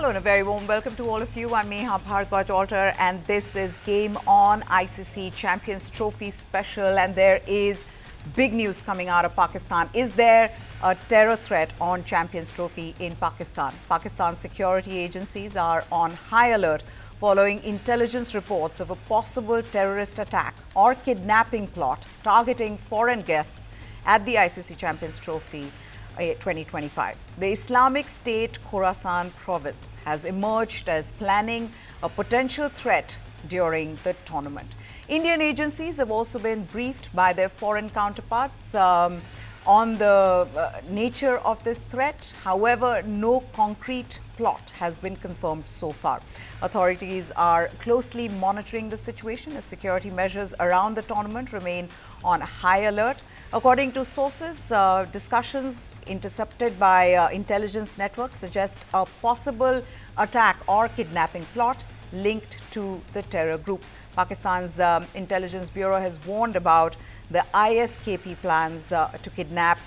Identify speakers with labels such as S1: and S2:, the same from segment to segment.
S1: Hello and a very warm welcome to all of you. I'm Neha Bharadwaj-Alter and this is Game On, ICC Champions Trophy special, and there is big news coming out of Pakistan. Is there a terror threat on Champions Trophy in Pakistan? Pakistan's security agencies are on high alert following intelligence reports of a possible terrorist attack or kidnapping plot targeting foreign guests at the ICC Champions Trophy 2025. The Islamic State Khorasan province has emerged as planning a potential threat during the tournament. Indian agencies have also been briefed by their foreign counterparts on the nature of this threat. However, no concrete plot has been confirmed so far. Authorities are closely monitoring the situation as security measures around the tournament remain on high alert. According to sources, discussions intercepted by intelligence networks suggest a possible attack or kidnapping plot linked to the terror group. Pakistan's intelligence bureau has warned about the ISKP plans to kidnap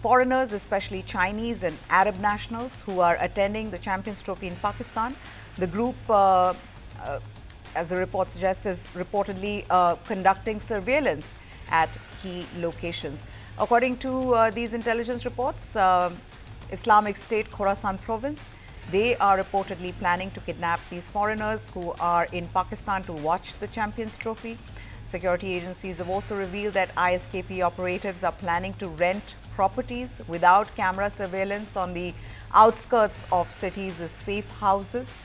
S1: foreigners, especially Chinese and Arab nationals who are attending the Champions Trophy in Pakistan. The group, as the report suggests, is reportedly conducting surveillance at key locations. According to these intelligence reports, Islamic State Khorasan province, they are reportedly planning to kidnap these foreigners who are in Pakistan to watch the Champions Trophy. Security agencies have also revealed that ISKP operatives are planning to rent properties without camera surveillance on the outskirts of cities as safe houses.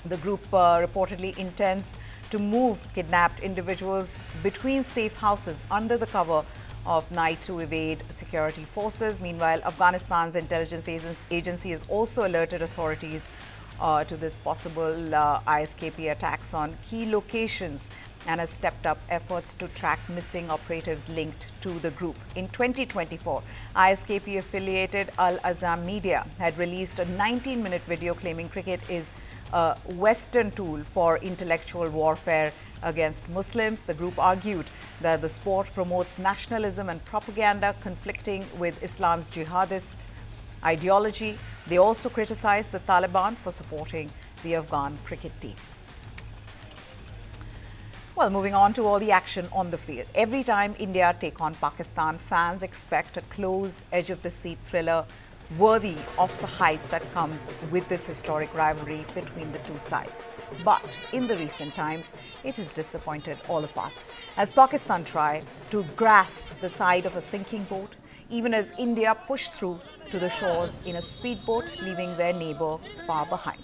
S1: The group reportedly intends to move kidnapped individuals between safe houses under the cover of night to evade security forces. Meanwhile, Afghanistan's intelligence agency has also alerted authorities to this possible ISKP attacks on key locations and has stepped up efforts to track missing operatives linked to the group. In 2024, ISKP affiliated Al Azam Media had released a 19-minute video claiming cricket is a Western tool for intellectual warfare against Muslims. The group argued that the sport promotes nationalism and propaganda conflicting with Islam's jihadist ideology. They also criticized the Taliban for supporting the Afghan cricket team. Well, moving on to all the action on the field. Every time India take on Pakistan, fans expect a close, edge-of-the-seat thriller worthy of the hype that comes with this historic rivalry between the two sides. But in the recent times, it has disappointed all of us as Pakistan try to grasp the side of a sinking boat, even as India push through to the shores in a speedboat, leaving their neighbor far behind.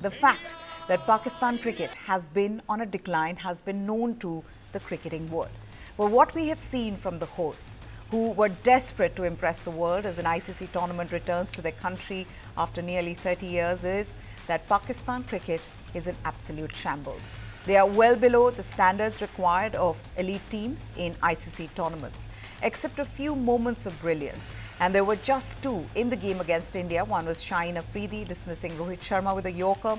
S1: The fact that Pakistan cricket has been on a decline has been known to the cricketing world. But what we have seen from the hosts, who were desperate to impress the world as an ICC tournament returns to their country after nearly 30 years, is that Pakistan cricket is in absolute shambles. They are well below the standards required of elite teams in ICC tournaments, except a few moments of brilliance. And there were just two in the game against India. One was Shaheen Afridi dismissing Rohit Sharma with a yorker.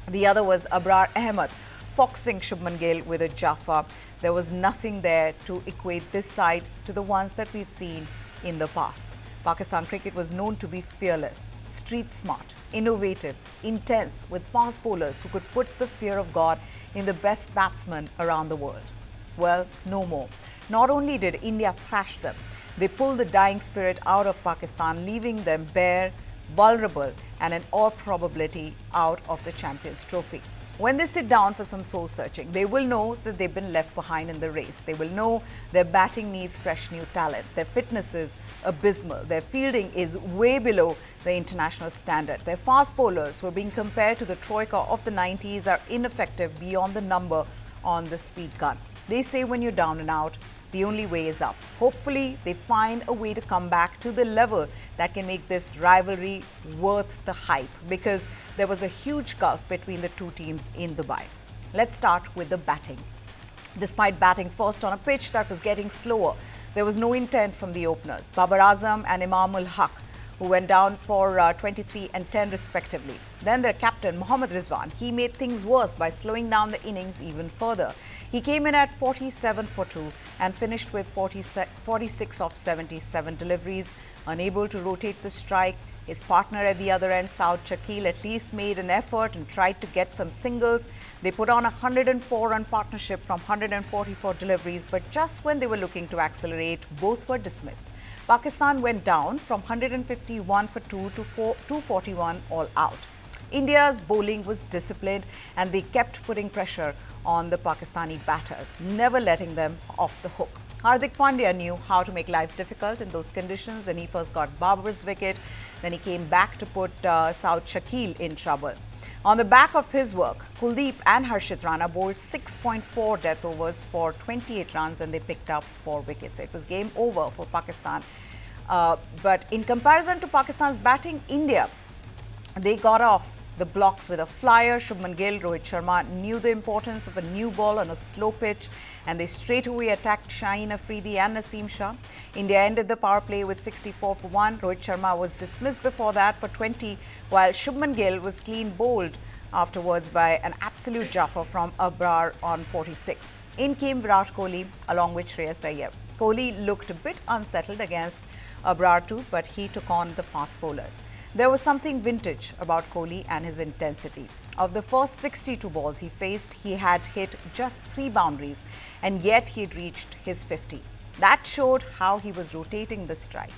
S1: The other was Abrar Ahmed foxing Shubman Gill with a Jaffa. There was nothing there to equate this side to the ones that we've seen in the past. Pakistan cricket was known to be fearless, street smart, innovative, intense, with fast bowlers who could put the fear of God in the best batsmen around the world. Well, no more. Not only did India thrash them, they pulled the dying spirit out of Pakistan, leaving them bare, vulnerable, and in all probability out of the Champions Trophy. When they sit down for some soul searching, they will know that they've been left behind in the race. They will know their batting needs fresh new talent. Their fitness is abysmal. Their fielding is way below the international standard. Their fast bowlers, who are being compared to the troika of the 90s, are ineffective beyond the number on the speed gun. They say when you're down and out, the only way is up. Hopefully, they find a way to come back to the level that can make this rivalry worth the hype, because there was a huge gulf between the two teams in Dubai. Let's start with the batting. Despite batting first on a pitch that was getting slower, there was no intent from the openers, Babar Azam and Imam-ul-Haq, who went down for 23 and 10 respectively. Then their captain, Mohammad Rizwan, he made things worse by slowing down the innings even further. He came in at 47 for 2 and finished with 46 of 77 deliveries. Unable to rotate the strike, His partner at the other end, Saud Shakil, at least made an effort and tried to get some singles. They put on a 104-run partnership from 144 deliveries, but just when they were looking to accelerate, both were dismissed. Pakistan went down from 151 for 2 to 241 all out. India's bowling was disciplined and they kept putting pressure on the Pakistani batters, never letting them off the hook. Hardik Pandya knew how to make life difficult in those conditions, and he first got Babar's wicket. Then he came back to put Saud Shakil in trouble. On the back of his work, Kuldeep and Harshit Rana bowled 6.4 death overs for 28 runs and they picked up 4 wickets. It was game over for Pakistan. But in comparison to Pakistan's batting, India, they got off the blocks with a flyer. Shubman Gill, Rohit Sharma knew the importance of a new ball on a slow pitch and they straight away attacked Shaheen Afridi and Naseem Shah. India ended the power play with 64 for 1. Rohit Sharma was dismissed before that for 20, while Shubman Gill was clean bowled afterwards by an absolute jaffer from Abrar on 46. In came Virat Kohli along with Shreyas Iyer. Kohli looked a bit unsettled against Abrar too, but he took on the fast bowlers. There was something vintage about Kohli and his intensity. Of the first 62 balls he faced, he had hit just 3 boundaries and yet he had reached his 50. That showed how he was rotating the strike,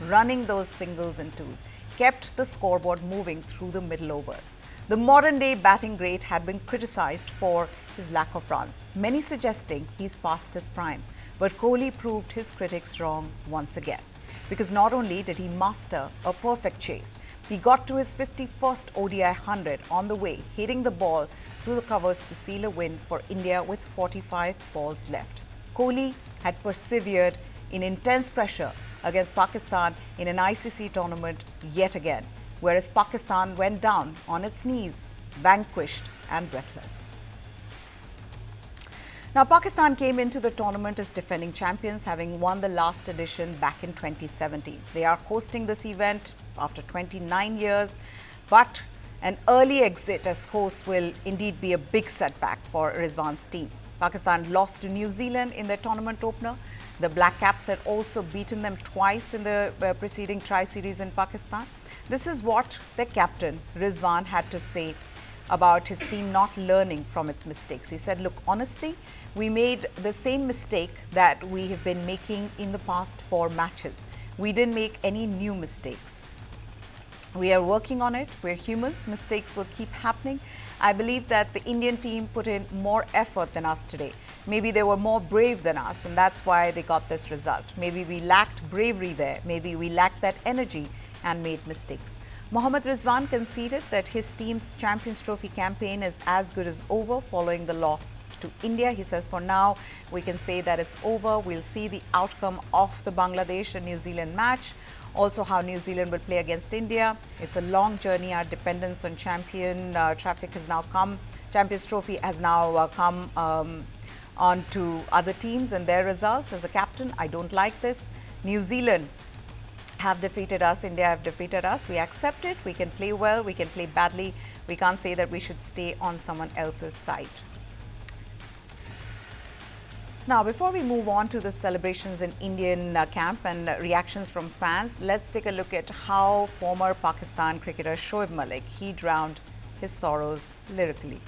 S1: running those singles and twos, kept the scoreboard moving through the middle overs. The modern-day batting great had been criticized for his lack of runs, many suggesting he's past his prime. But Kohli proved his critics wrong once again. Because not only did he master a perfect chase, he got to his 51st ODI 100 on the way, hitting the ball through the covers to seal a win for India with 45 balls left. Kohli had persevered in intense pressure against Pakistan in an ICC tournament yet again, whereas Pakistan went down on its knees, vanquished and breathless. Now, Pakistan came into the tournament as defending champions, having won the last edition back in 2017. They are hosting this event after 29 years, but an early exit as hosts will indeed be a big setback for Rizwan's team. Pakistan lost to New Zealand in their tournament opener. The Black Caps had also beaten them twice in the preceding tri-series in Pakistan. This is what their captain, Rizwan, had to say about his team not learning from its mistakes. He said, look, honestly, we made the same mistake that we have been making in the past 4 matches. We didn't make any new mistakes. We are working on it. We're humans. Mistakes will keep happening. I believe that the Indian team put in more effort than us today. Maybe they were more brave than us, and that's why they got this result. Maybe we lacked bravery there. Maybe we lacked that energy and made mistakes. Mohammad Rizwan conceded that his team's Champions Trophy campaign is as good as over following the loss to India. He says for now, we can say that it's over. We'll see the outcome of the Bangladesh and New Zealand match. Also how New Zealand will play against India. It's a long journey. Our dependence on Champions Trophy has now come on to other teams and their results. As a captain, I don't like this. New Zealand have defeated us, India have defeated us. We accept it. We can play well, we can play badly. We can't say that we should stay on someone else's side. Now, before we move on to the celebrations in Indian camp and reactions from fans, let's take a look at how former Pakistan cricketer Shoaib Malik, he drowned his sorrows lyrically.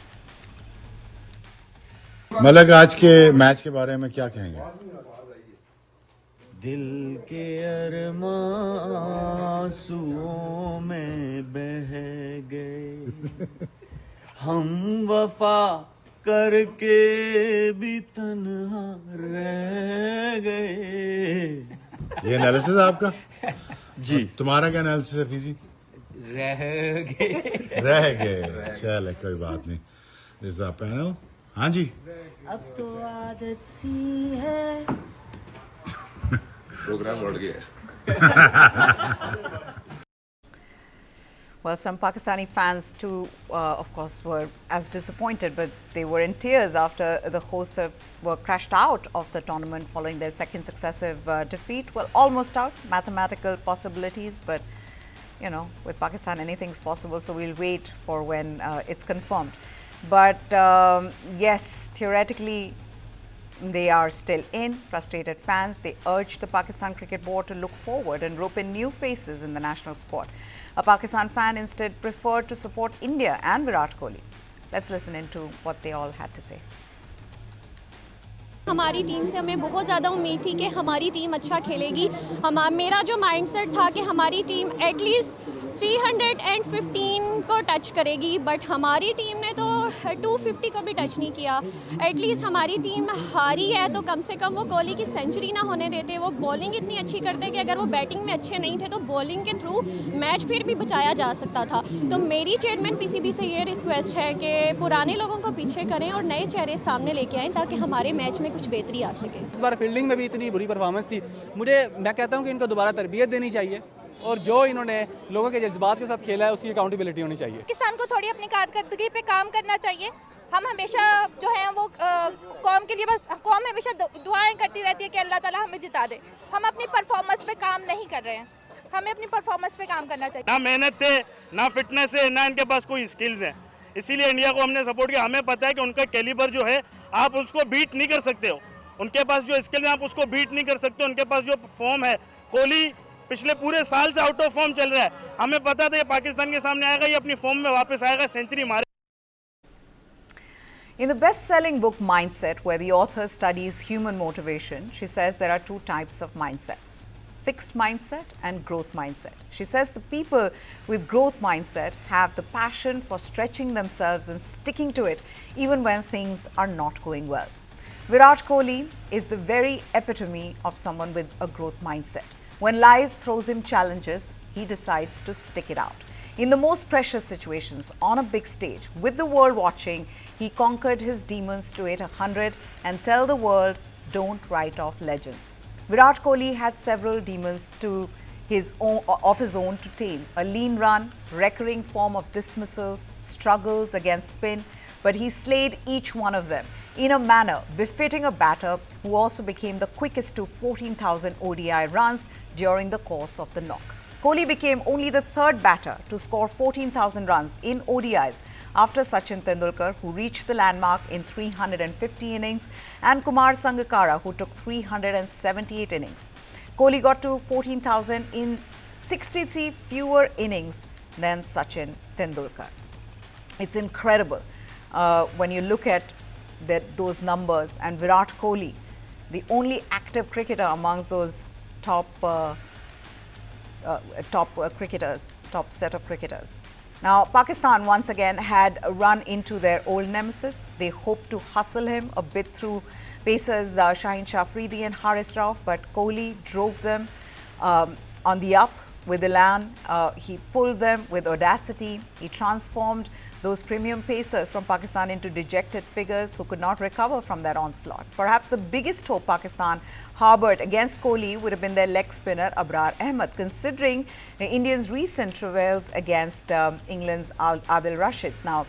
S2: Malak आज के match के बारे में क्या कहेंगे?
S3: दिल के अरमां आंसुओं में बह गए हम वफा करके भी तन्हा रह गए.
S2: ये एनालिसिस आपका?
S3: जी.
S2: तुम्हारा क्या एनालिसिस है फीजी? रह गए. चले कोई बात नहीं. This is our panel. हाँ जी.
S4: अब तो आदत सी है.
S5: प्रोग्राम बढ़ गया.
S1: Well, some Pakistani fans too, of course, were as disappointed, but they were in tears after the hosts were crashed out of the tournament following their second successive defeat. Well, almost out, mathematical possibilities, but, you know, with Pakistan, anything's possible, so we'll wait for when it's confirmed. But, yes, theoretically, they are still in. Frustrated fans, they urged the Pakistan Cricket Board to look forward and rope in new faces in the national squad. A Pakistan fan instead preferred to support India and Virat Kohli. Let's listen into what they all had to say.
S5: हमारी team से हमें बहुत ज़्यादा उम्मीद थी कि हमारी team अच्छा खेलेगी। मेरा जो माइंडसेट था कि हमारी टीम एटलीस्ट 315 को टच करेगी, बट हमारी टीम ने तो 250 को भी टच नहीं किया। एटलीस्ट हमारी टीम हारी है तो कम से कम वो कोहली की सेंचुरी ना होने देते। वो बॉलिंग इतनी अच्छी करते कि अगर वो बैटिंग में अच्छे नहीं थे तो बॉलिंग के थ्रू मैच फिर भी बचाया जा सकता था। तो मेरी चेयरमैन पीसीबी से ये रिक्वेस्ट है कि पुराने लोगों को पीछे करें और नए चेहरे सामने लेके आएँ ताकि हमारे मैच में कुछ बेहतरी आ सके।
S6: इस बार फील्डिंग में भी इतनी बुरी परफॉर्मेंस थी। मैं कहता हूँ कि इनको दोबारा तरबियत देनी चाहिए और जो इन्होंने लोगों के जज्बात के साथ खेला है उसकी अकाउंटेबिलिटी होनी चाहिए।
S7: पाकिस्तान को थोड़ी अपनी कारकर्दगी पे काम करना चाहिए। हम हमेशा जो है वो कौम के लिए बस कौम हमेशा दुआएं करती रहती है कि अल्लाह ताला हमें जिता दे। हम अपनी परफॉर्मेंस पे काम नहीं कर रहे हैं, हमें अपनी परफॉर्मेंस पे काम करना चाहिए।
S8: ना मेहनत है, ना फिटनेस है, ना इनके पास कोई स्किल्स है। इसीलिए इंडिया को हमने सपोर्ट किया। हमें पता है कि उनका कैलिबर जो है आप उसको बीट नहीं कर सकते हो। उनके पास जो स्किल है आप उसको बीट नहीं कर सकते। उनके पास जो फॉर्म है, कोहली पिछले पूरे साल से आउट ऑफ फॉर्म चल रहा है। हमें पता था ये पाकिस्तान के सामने आएगा, ये अपनी फॉर्म में वापस आएगा, सेंचुरी मारे।
S1: In the best-selling book Mindset, where the author studies human motivation, she says there are two types of mindsets: fixed mindset and growth mindset. She says the people with growth mindset have the passion for stretching themselves and sticking to it even when things are not going well. Virat Kohli is the very epitome of someone with a growth mindset. When life throws him challenges, he decides to stick it out. In the most precious situations, on a big stage, with the world watching, he conquered his demons to hit 100 and tell the world, don't write off legends. Virat Kohli had several demons of his own to tame. A lean run, recurring form of dismissals, struggles against spin, but he slayed each one of them in a manner befitting a batter who also became the quickest to 14,000 ODI runs during the course of the knock. Kohli became only the third batter to score 14,000 runs in ODIs after Sachin Tendulkar, who reached the landmark in 350 innings, and Kumar Sangakkara, who took 378 innings. Kohli got to 14,000 in 63 fewer innings than Sachin Tendulkar. It's incredible when you look at those numbers, and Virat Kohli, the only active cricketer amongst those top set of cricketers. Now, Pakistan once again had run into their old nemesis. They hoped to hustle him a bit through pacers Shaheen Shafridi and Haris Rauf, but Kohli drove them on the up with elan. He pulled them with audacity. He transformed those premium pacers from Pakistan into dejected figures who could not recover from that onslaught. Perhaps the biggest hope Pakistan harboured against Kohli would have been their leg spinner Abrar Ahmed, considering India's recent travails against England's Adil Rashid. Now,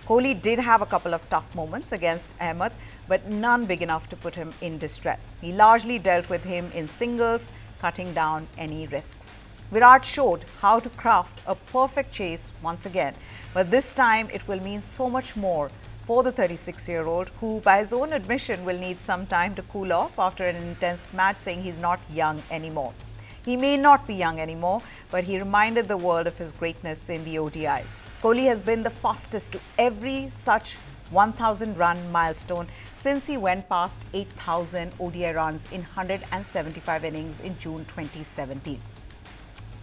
S1: Kohli did have a couple of tough moments against Ahmed, but none big enough to put him in distress. He largely dealt with him in singles, cutting down any risks. Virat showed how to craft a perfect chase once again, but this time it will mean so much more for the 36-year-old, who by his own admission will need some time to cool off after an intense match, saying he's not young anymore. He may not be young anymore, but he reminded the world of his greatness in the ODIs. Kohli has been the fastest to every such 1,000-run milestone since he went past 8,000 ODI runs in 175 innings in June 2017.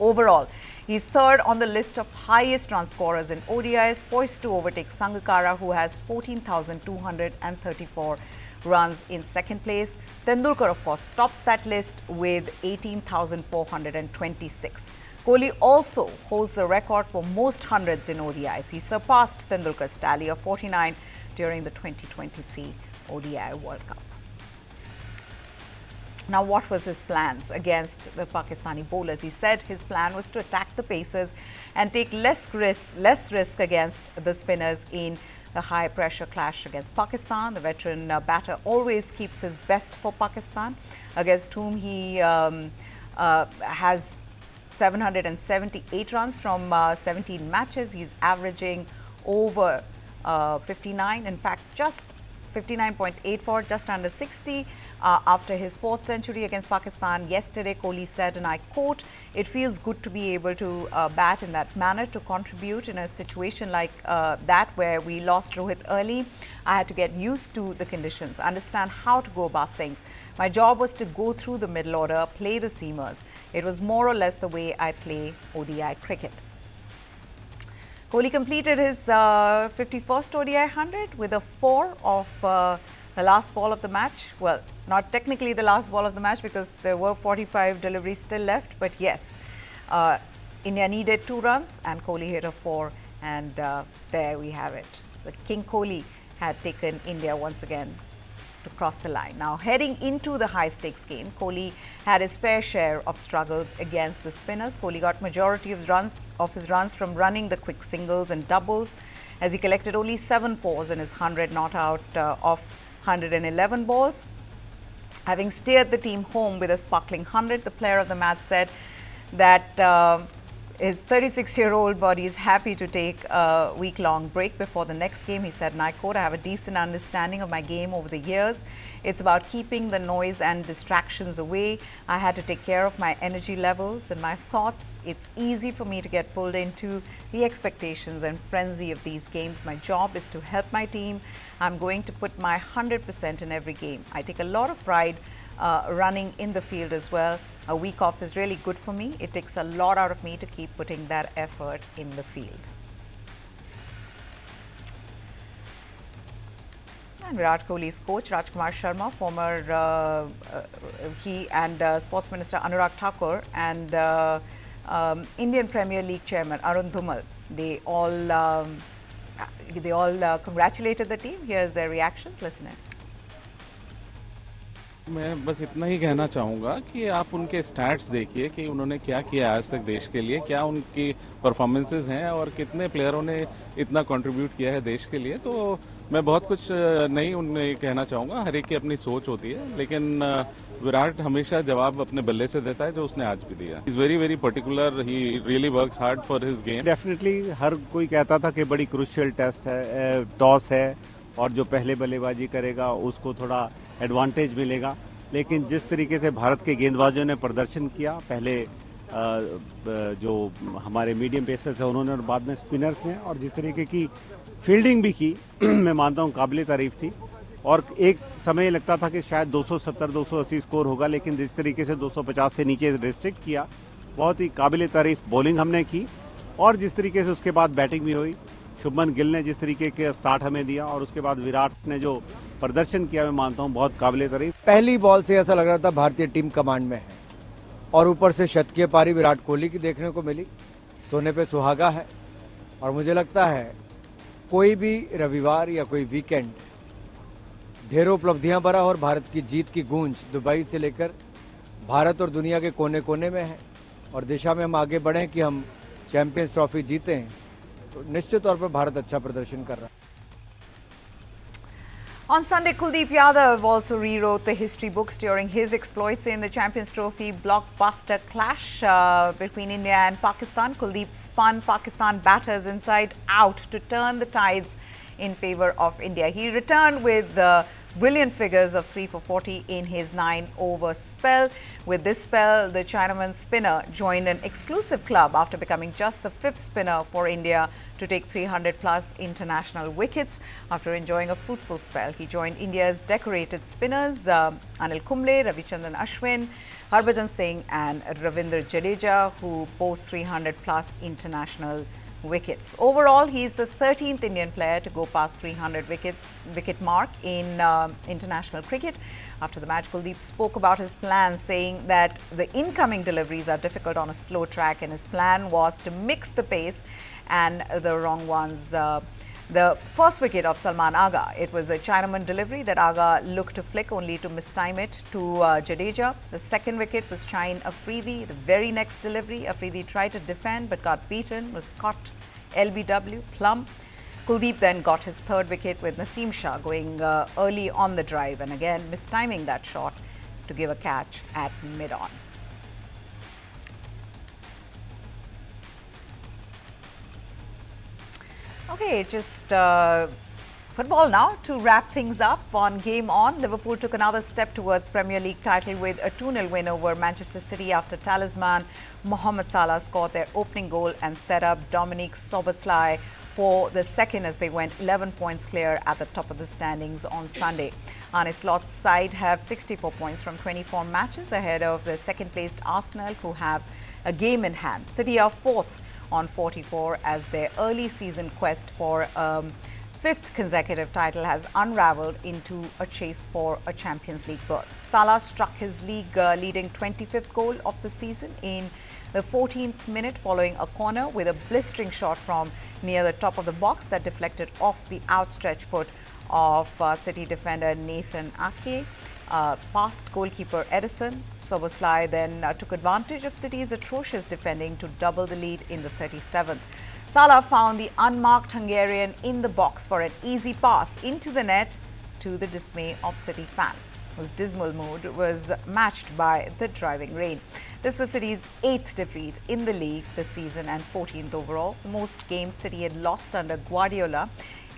S1: Overall, he's third on the list of highest run scorers in ODIs, poised to overtake Sangakkara, who has 14,234 runs in second place. Tendulkar, of course, tops that list with 18,426. Kohli also holds the record for most hundreds in ODIs. He surpassed Tendulkar's tally of 49 during the 2023 ODI World Cup. Now, what was his plans against the Pakistani bowlers? He said his plan was to attack the pacers and take less risk against the spinners in the high-pressure clash against Pakistan. The veteran batter always keeps his best for Pakistan, against whom he has 778 runs from 17 matches. He's averaging over 59. In fact, just 59.84, just under 60. After his fourth century against Pakistan yesterday, Kohli said, and I quote, "It feels good to be able to bat in that manner, to contribute in a situation like that where we lost Rohit early. I had to get used to the conditions, understand how to go about things. My job was to go through the middle order, play the seamers. It was more or less the way I play ODI cricket." Kohli completed his 51st ODI 100 with a 4 of the last ball of the match. Well, not technically the last ball of the match because there were 45 deliveries still left. But yes, India needed 2 runs and Kohli hit a 4. And there we have it. The King Kohli had taken India once again to cross the line. Now, heading into the high-stakes game, Kohli had his fair share of struggles against the spinners. Kohli got majority of his runs from running the quick singles and doubles, as he collected only 7 fours in his 100 not out of 111 balls. Having steered the team home with a sparkling 100, the player of the match said that his 36-year-old body is happy to take a week-long break before the next game. He said, and I quote, "I have a decent understanding of my game over the years. It's about keeping the noise and distractions away. I had to take care of my energy levels and my thoughts. It's easy for me to get pulled into the expectations and frenzy of these games. My job is to help my team. I'm going to put my 100% in every game. I take a lot of pride running in the field as well. A week off is really good for me. It takes a lot out of me to keep putting that effort in the field." And Virat Kohli's coach, Rajkumar Sharma, he and Sports Minister Anurag Thakur and Indian Premier League Chairman Arun Dhumal, they all congratulated the team. Here's their reactions. Listen in.
S9: मैं बस इतना ही कहना चाहूँगा कि आप उनके stats देखिए कि उन्होंने क्या किया आज तक देश के लिए, क्या उनकी परफॉर्मेंसेस हैं और कितने प्लेयरों ने इतना कंट्रीब्यूट किया है देश के लिए। तो मैं बहुत कुछ नहीं उन्हें कहना चाहूँगा, हर एक की अपनी सोच होती है, लेकिन विराट हमेशा जवाब अपने बल्ले से देता है, जो उसने आज भी दिया। Is very very particular, he really works hard for his game.
S3: Definitely हर कोई कहता था कि बड़ी क्रूशियल टेस्ट है, टॉस है और जो पहले बल्लेबाजी करेगा उसको थोड़ा एडवांटेज मिलेगा, लेकिन जिस तरीके से भारत के गेंदबाजों ने प्रदर्शन किया, पहले जो हमारे मीडियम पेसर्स हैं उन्होंने और बाद में स्पिनर्स ने, और जिस तरीके की फील्डिंग भी की मैं मानता हूं काबिल तारीफ थी। और एक समय लगता था कि शायद 270-280 स्कोर होगा, लेकिन जिस तरीके से 250 से नीचे रिस्ट्रिक्ट किया, बहुत ही काबिल तारीफ बॉलिंग हमने की। और जिस तरीके से उसके बाद बैटिंग भी हुई, शुभमन गिल ने जिस तरीके के स्टार्ट हमें दिया और उसके बाद विराट ने जो प्रदर्शन किया, मैं मानता हूं बहुत काबिल तारीफ।
S10: पहली बॉल से ऐसा लग रहा था भारतीय टीम कमांड में है, और ऊपर से शतकीय पारी विराट कोहली की देखने को मिली। सोने पे सुहागा है, और मुझे लगता है कोई भी रविवार या कोई वीकेंड ढेरों उपलब्धियां भरा, और भारत की जीत की गूंज दुबई से लेकर भारत और दुनिया के कोने कोने में है, और दिशा में हम आगे बढ़ें कि हम चैंपियंस ट्रॉफी जीते हैं, तो निश्चित तौर पर भारत अच्छा प्रदर्शन कर रहा है।
S1: On Sunday, Kuldeep Yadav also rewrote the history books during his exploits in the Champions Trophy blockbuster clash between India and Pakistan. Kuldeep spun Pakistan batters inside out to turn the tides in favour of India. He returned with brilliant figures of 3 for 40 in his 9-over spell. With this spell, the Chinaman spinner joined an exclusive club after becoming just the 5th spinner for India to take 300-plus international wickets. After enjoying a fruitful spell, he joined India's decorated spinners Anil Kumble, Ravichandran Ashwin, Harbhajan Singh and Ravindra Jadeja, who post 300-plus international wickets. Overall, he is the 13th Indian player to go past 300 wicket mark in international cricket. After the match, Kuldeep spoke about his plans, saying that the incoming deliveries are difficult on a slow track, and his plan was to mix the pace and the wrong ones. The first wicket of Salman Agha, it was a Chinaman delivery that Agha looked to flick only to mistime it to Jadeja. The second wicket was Shaheen Afridi. The very next delivery, Afridi tried to defend but got beaten, was caught LBW, plumb. Kuldeep then got his third wicket with Naseem Shah going early on the drive and again mistiming that shot to give a catch at mid-on. Okay, just Football now to wrap things up on Game On. Liverpool took another step towards Premier League title with a 2-0 win over Manchester City after talisman Mohamed Salah scored their opening goal and set up Dominic Szoboszlai for the second as they went 11 points clear at the top of the standings on Sunday. Arne Slot's side have 64 points from 24 matches ahead of the second-placed Arsenal, who have a game in hand. City are fourth on 44 as their early season quest for fifth consecutive title has unravelled into a chase for a Champions League berth. Salah struck his league-leading 25th goal of the season in the 14th minute following a corner with a blistering shot from near the top of the box that deflected off the outstretched foot of City defender Nathan Ake. Past goalkeeper Edison. Szoboszlai then took advantage of City's atrocious defending to double the lead in the 37th. Salah found the unmarked Hungarian in the box for an easy pass into the net, to the dismay of City fans, whose dismal mood was matched by the driving rain. This was City's 8th defeat in the league this season and 14th overall. The most games City had lost under Guardiola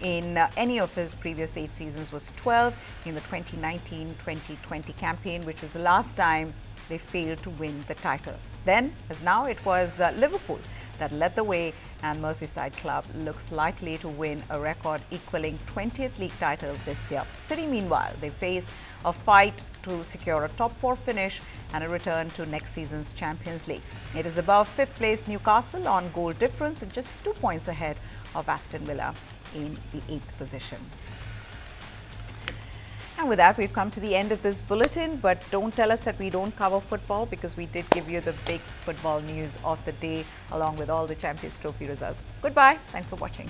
S1: in any of his previous 8 seasons was 12 in the 2019-2020 campaign, which was the last time they failed to win the title. Then, as now, it was Liverpool that led the way, and Merseyside club looks likely to win a record equaling 20th league title this year. City, meanwhile, they face a fight to secure a top 4 finish and a return to next season's Champions League. It is above 5th place Newcastle on goal difference and just 2 points ahead of Aston Villa in the 8th position. And with that, we've come to the end of this bulletin, but don't tell us that we don't cover football, because we did give you the big football news of the day along with all the Champions Trophy results. Goodbye. Thanks for watching.